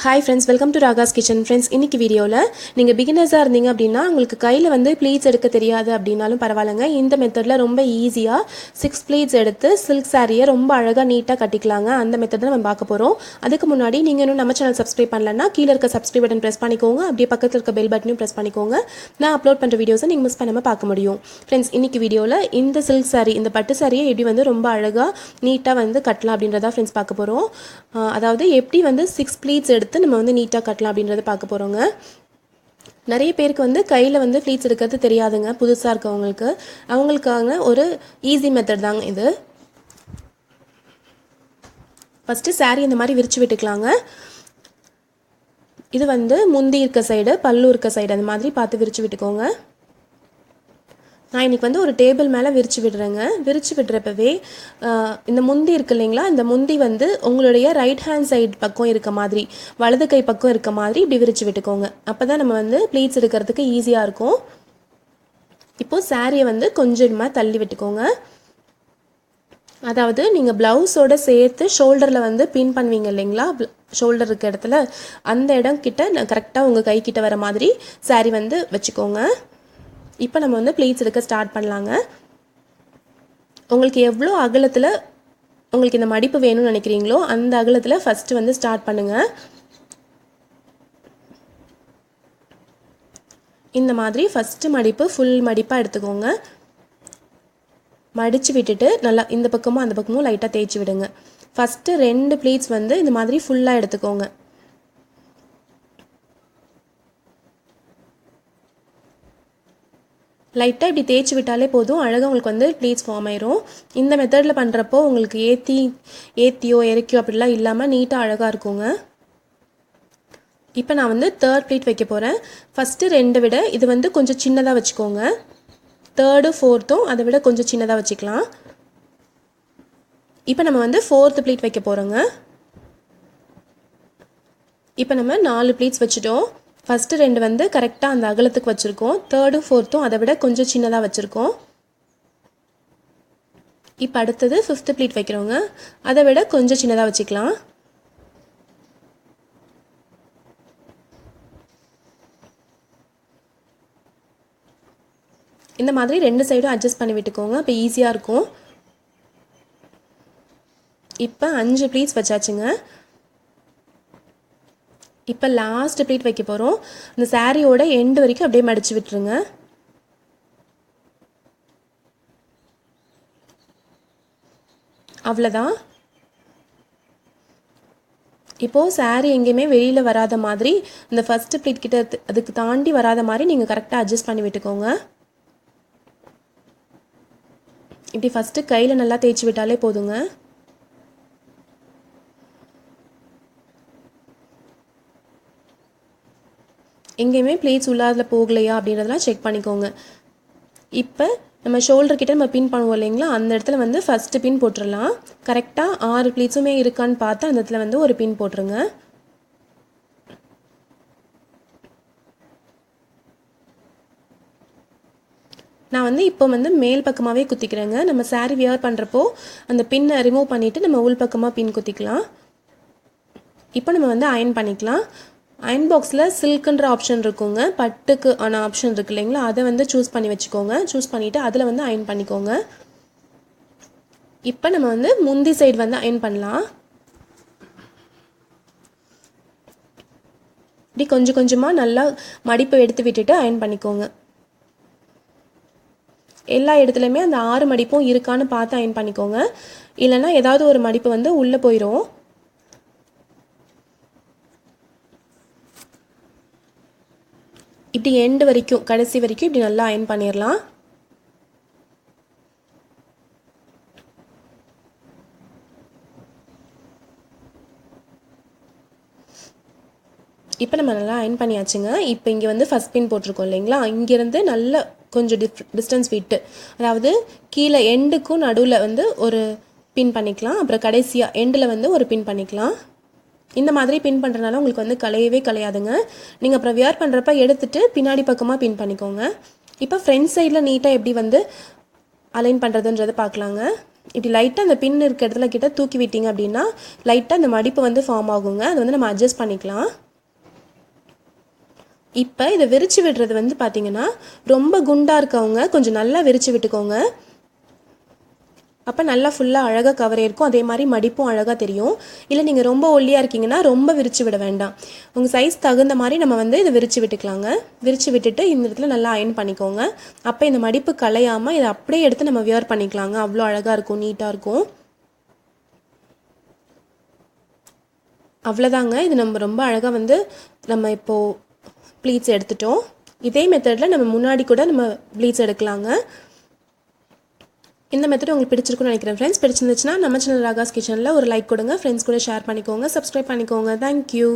Hi friends, welcome to Ragas kitchen. Friends, இன்னைக்கு வீடியோல நீங்க beginners-ஆ இருந்தீங்க அப்படினா உங்களுக்கு கையில வந்து pleats எடுக்க தெரியாது அப்படினாலும் பரவாயில்லைங்க. இந்த மெத்தட்ல ரொம்ப ஈஸியா 6 pleats எடுத்து silk saree-யை ரொம்ப அழகா நீட்டா கட்டிக்கலாங்க. அந்த மெத்தட் தான் நம்ம பார்க்க போறோம். அதுக்கு முன்னாடி நீங்க இன்னும் நம்ம சேனல் subscribe பண்ணலனா கீழ இருக்க subscribe button press பண்ணிக்கோங்க. அப்படியே பக்கத்துல இருக்க bell button-ஐயும் press பண்ணிக்கோங்க. நான் அப்லோட் பண்ற வீடியோஸை நீங்க மிஸ் பண்ணாம பார்க்க முடியும். Friends, இன்னைக்கு வீடியோல இந்த silk saree, இந்த பட்டு saree-யை எப்படி வந்து ரொம்ப அழகா நீட்டா வந்து கட்டலாம் அப்படின்றத friends பார்க்க போறோம். அதாவது எப்படி வந்து 6 pleats எடுத்து நம்ம வந்து நீட்டா கட்டலாம் அப்படின்றத பார்க்க போறோங்க. நிறைய பேருக்கு வந்து கையில வந்து pleats எடுக்கிறது தெரியாதுங்க. புதுசா இருக்கவங்களுக்கு அவங்களுக்கான ஒரு ஈஸி மெத்தட் தாங்க இது. ஃபர்ஸ்ட் saree இந்த மாதிரி விரிச்சு விட்டுக்கலாங்க. இது வந்து முந்தி இருக்க சைடு, பல்லு இருக்க சைடு அந்த மாதிரி பார்த்து விரிச்சு விட்டுக்கோங்க. நான் இன்னைக்கு வந்து ஒரு டேபிள் மேலே விரிச்சு விடுறேங்க. விரிச்சு விடுறப்பவே இந்த முந்தி இருக்கு இல்லைங்களா, இந்த முந்தி வந்து உங்களுடைய ரைட் ஹேண்ட் சைடு பக்கம் இருக்க மாதிரி, வலது கை பக்கம் இருக்க மாதிரி இப்படி விரிச்சு விட்டுக்கோங்க. அப்போ தான் நம்ம வந்து ப்ளீட்ஸ் எடுக்கிறதுக்கு ஈஸியாக இருக்கும். இப்போது சாரியை வந்து கொஞ்சமாக தள்ளி விட்டுக்கோங்க. அதாவது நீங்கள் ப்ளவுஸோடு சேர்த்து ஷோல்டரில் வந்து பின் பண்ணுவீங்க இல்லைங்களா, ஷோல்டர் இருக்க இடத்துல அந்த இடம் கிட்ட கரெக்டாக உங்கள் கை கிட்ட வர மாதிரி சாரி வந்து வச்சுக்கோங்க. இப்போ நம்ம வந்து ப்ளீட்ஸ் எடுக்க ஸ்டார்ட் பண்ணலாங்க. உங்களுக்கு எவ்வளோ அகலத்தில் உங்களுக்கு இந்த மடிப்பு வேணும்னு நினைக்கிறீங்களோ அந்த அகலத்தில் ஃபஸ்ட்டு வந்து ஸ்டார்ட் பண்ணுங்கள். இந்த மாதிரி ஃபஸ்ட்டு மடிப்பு ஃபுல் மடிப்பாக எடுத்துக்கோங்க. மடித்து விட்டுட்டு நல்லா இந்த பக்கமும் அந்த பக்கமும் லைட்டாக தேய்ச்சி விடுங்க. ஃபஸ்ட்டு 2 ப்ளீட்ஸ் வந்து இந்த மாதிரி ஃபுல்லாக எடுத்துக்கோங்க. லைட்டாக இப்படி தேய்ச்சி விட்டாலே போதும், அழகாக உங்களுக்கு வந்து ப்ளீட்ஸ் ஃபார்ம் ஆயிரும். இந்த மெத்தடில் பண்ணுறப்போ உங்களுக்கு ஏற்றியோ இறக்கியோ அப்படிலாம் இல்லாமல் நீட்டாக அழகாக இருக்குங்க. இப்போ நான் வந்து 3rd ப்ளீட் வைக்க போகிறேன். ஃபஸ்ட்டு 2 விட இது வந்து கொஞ்சம் சின்னதாக வச்சுக்கோங்க. 3rd 4th அதை விட கொஞ்சம் சின்னதாக வச்சுக்கலாம். இப்போ நம்ம வந்து 4th ப்ளீட் வைக்க போகிறோங்க. இப்போ நம்ம 4 ப்ளீட்ஸ் வச்சுட்டோம். ஃபஸ்ட்டு 2 வந்து கரெக்டாக அந்த அகலத்துக்கு வச்சுருக்கோம். 3rd 4th அதை விட கொஞ்சம் சின்னதாக வச்சுருக்கோம். இப்போ அடுத்தது 5th ப்ளீட் வைக்கிறோங்க. அதை விட கொஞ்சம் சின்னதாக வச்சுக்கலாம். இந்த மாதிரி 2 சைடும் அட்ஜஸ்ட் பண்ணி விட்டுக்கோங்க. இப்போ ஈஸியாக இருக்கும். இப்போ 5 ப்ளீட்ஸ் வச்சாச்சுங்க. இப்போ லாஸ்ட் ப்ளீட் வைக்க போகிறோம். இந்த சாரியோட எண்டு வரைக்கும் அப்படியே மடித்து விட்டுருங்க. அவ்வளோதான். இப்போது சாரி எங்கேயுமே வெளியில் வராத மாதிரி இந்த ஃபஸ்ட்டு ப்ளீட் கிட்ட அதுக்கு தாண்டி வராத மாதிரி நீங்கள் கரெக்டாக அட்ஜஸ்ட் பண்ணி விட்டுக்கோங்க. இப்படி ஃபஸ்ட்டு கையில் நல்லா தேய்ச்சி விட்டாலே போதுங்க. எங்கேயுமே ப்ளீட்ஸ் உள்ளாதில் போகலையா அப்படின்றதெல்லாம் செக் பண்ணிக்கோங்க. இப்போ நம்ம ஷோல்டர் கிட்ட நம்ம பின் பண்ணுவோம் இல்லைங்களா, அந்த இடத்துல வந்து ஃபஸ்ட்டு பின் போட்டுடலாம். கரெக்டாக 6 ப்ளீட்ஸுமே இருக்கான்னு பார்த்து அந்த இடத்துல வந்து ஒரு பின் போட்டுருங்க. நான் வந்து இப்போ வந்து மேல் பக்கமாகவே குத்திக்கிறேங்க. நம்ம சாரி வியர் பண்ணுறப்போ அந்த பின்னை ரிமூவ் பண்ணிவிட்டு நம்ம உள் பக்கமாக பின் குத்திக்கலாம். இப்போ நம்ம வந்து அயன் பண்ணிக்கலாம். அயன் பாக்ஸில் சில்க்குன்ற ஆப்ஷன் இருக்குங்க, பட்டுக்கு ஆன ஆப்ஷன் இருக்கு இல்லைங்களா, அதை வந்து சூஸ் பண்ணி வச்சுக்கோங்க. சூஸ் பண்ணிவிட்டு அதில் வந்து அயன் பண்ணிக்கோங்க. இப்போ நம்ம வந்து முந்தி சைடு வந்து அயன் பண்ணலாம். இப்படி கொஞ்சம் கொஞ்சமாக நல்லா மடிப்பு எடுத்து விட்டுட்டு அயன் பண்ணிக்கோங்க. எல்லா இடத்துலையுமே அந்த 6 மடிப்பும் இருக்கான்னு பார்த்து அயன் பண்ணிக்கோங்க. இல்லைன்னா ஏதாவது ஒரு மடிப்பு வந்து உள்ளே போயிடும். இப்படி எண்டு வரைக்கும் கடைசி வரைக்கும் இப்படி நல்லா அயன் பண்ணிடலாம். இப்போ நம்ம நல்லா அயன் பண்ணியாச்சுங்க. இப்போ இங்கே வந்து ஃபஸ்ட் பின் போட்டிருக்கோம் இல்லைங்களா, இங்கேருந்து நல்ல கொஞ்சம் டிஸ்டன்ஸ் விட்டு, அதாவது கீழே எண்டுக்கும் நடுவில் வந்து ஒரு பின் பண்ணிக்கலாம். அப்புறம் கடைசியாக எண்டில் வந்து ஒரு பின் பண்ணிக்கலாம். இந்த மாதிரி பின் பண்ணுறதுனால உங்களுக்கு வந்து கலையவே கலையாதுங்க. நீங்கள் அப்புறம் வியர் பண்ணுறப்ப எடுத்துகிட்டு பின்னாடி பக்கமாக பின் பண்ணிக்கோங்க. இப்போ ஃப்ரண்ட் சைடில் நீட்டாக எப்படி வந்து அலைன் பண்ணுறதுன்றதை பார்க்கலாங்க. இப்படி லைட்டாக அந்த பின் இருக்க இடத்துல கிட்ட தூக்கி விட்டீங்க அப்படின்னா லைட்டாக அந்த மடிப்பு வந்து ஃபார்ம் ஆகுங்க. அது வந்து நம்ம அட்ஜஸ்ட் பண்ணிக்கலாம். இப்போ இதை விரித்து விடுறது வந்து பார்த்திங்கன்னா ரொம்ப குண்டாக இருக்கவங்க கொஞ்சம் நல்லா விரித்து விட்டுக்கோங்க. அப்போ நல்லா ஃபுல்லாக அழகாக கவர் இருக்கும். அதே மாதிரி மடிப்பும் அழகாக தெரியும். இல்லை நீங்கள் ரொம்ப ஒல்லியாக இருக்கீங்கன்னா ரொம்ப விரித்து விட வேண்டாம். உங்கள் சைஸ் தகுந்த மாதிரி நம்ம வந்து இதை விரித்து விட்டுக்கலாங்க. விரித்து விட்டுட்டு இந்த இடத்துல நல்லா அயன் பண்ணிக்கோங்க. அப்போ இந்த மடிப்பு கலையாமல் இதை அப்படியே எடுத்து நம்ம வியர் பண்ணிக்கலாங்க. அவ்வளோ அழகாக இருக்கும், நீட்டாக இருக்கும். அவ்வளோதாங்க. இது நம்ம ரொம்ப அழகாக வந்து நம்ம இப்போது ப்ளீட்ஸ் எடுத்துட்டோம். இதே மெத்தடில் நம்ம முன்னாடி கூட நம்ம ப்ளீட்ஸ் எடுக்கலாங்க. இந்த மெத்தட் உங்களுக்கு பிடிச்சிருக்குன்னு நினைக்கிறேன் ஃப்ரெண்ட்ஸ். பிடிச்சிருந்துச்சுன்னா நம்ம சேனல் ராகாஸ் கிச்சனில் ஒரு லைக் கொடுங்க. ஃப்ரெண்ட்ஸ் கூட ஷேர் பண்ணிக்கோங்க, சப்ஸ்கிரைப் பண்ணிக்கோங்க. தேங்க்யூ.